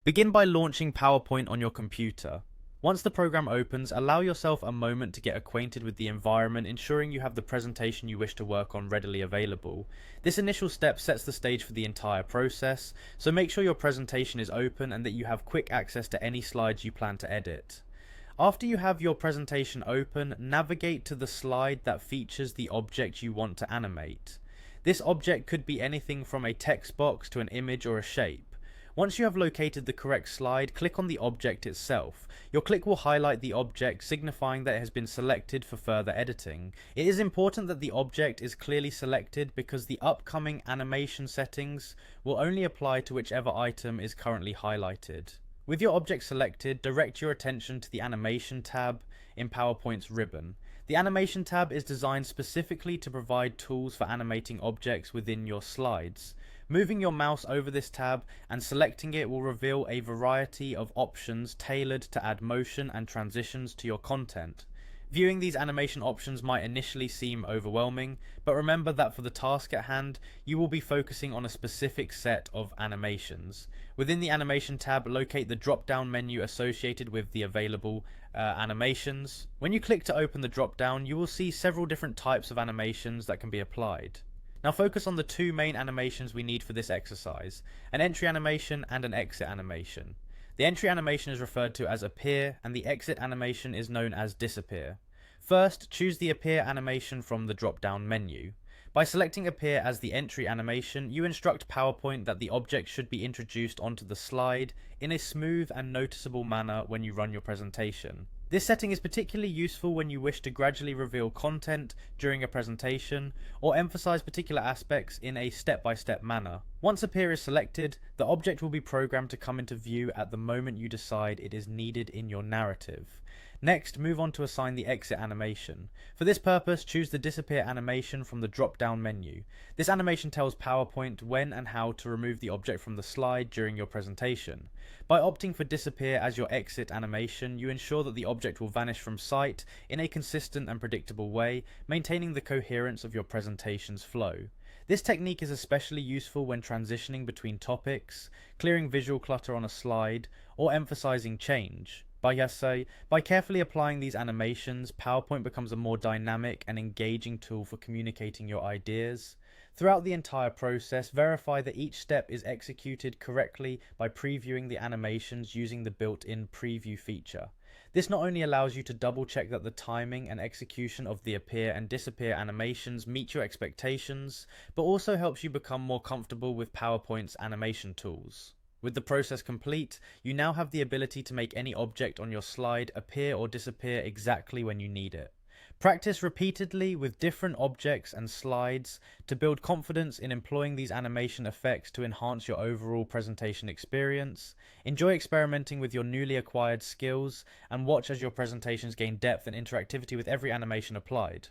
Begin by launching PowerPoint on your computer. Once the program opens, allow yourself a moment to get acquainted with the environment, ensuring you have the presentation you wish to work on readily available. This initial step sets the stage for the entire process, so make sure your presentation is open and that you have quick access to any slides you plan to edit. After you have your presentation open, navigate to the slide that features the object you want to animate. This object could be anything from a text box to an image or a shape. Once you have located the correct slide, click on the object itself. Your click will highlight the object, signifying that it has been selected for further editing. It is important that the object is clearly selected because the upcoming animation settings will only apply to whichever item is currently highlighted. With your object selected, direct your attention to the Animation tab in PowerPoint's ribbon. The Animation tab is designed specifically to provide tools for animating objects within your slides. Moving your mouse over this tab and selecting it will reveal a variety of options tailored to add motion and transitions to your content. Viewing these animation options might initially seem overwhelming, but remember that for the task at hand, you will be focusing on a specific set of animations. Within the Animation tab, locate the drop-down menu associated with the available animations. When you click to open the drop-down, you will see several different types of animations that can be applied. Now focus on the two main animations we need for this exercise, an entry animation and an exit animation. The entry animation is referred to as appear and the exit animation is known as disappear. First, choose the appear animation from the drop-down menu. By selecting appear as the entry animation, you instruct PowerPoint that the object should be introduced onto the slide in a smooth and noticeable manner when you run your presentation. This setting is particularly useful when you wish to gradually reveal content during a presentation or emphasize particular aspects in a step-by-step manner. Once appear is selected, the object will be programmed to come into view at the moment you decide it is needed in your narrative. Next, move on to assign the exit animation. For this purpose, choose the disappear animation from the drop-down menu. This animation tells PowerPoint when and how to remove the object from the slide during your presentation. By opting for disappear as your exit animation, you ensure that the object will vanish from sight in a consistent and predictable way, maintaining the coherence of your presentation's flow. This technique is especially useful when transitioning between topics, clearing visual clutter on a slide, or emphasizing change. By carefully applying these animations, PowerPoint becomes a more dynamic and engaging tool for communicating your ideas. Throughout the entire process, verify that each step is executed correctly by previewing the animations using the built-in preview feature. This not only allows you to double check that the timing and execution of the appear and disappear animations meet your expectations, but also helps you become more comfortable with PowerPoint's animation tools. With the process complete, you now have the ability to make any object on your slide appear or disappear exactly when you need it. Practice repeatedly with different objects and slides to build confidence in employing these animation effects to enhance your overall presentation experience. Enjoy experimenting with your newly acquired skills and watch as your presentations gain depth and interactivity with every animation applied.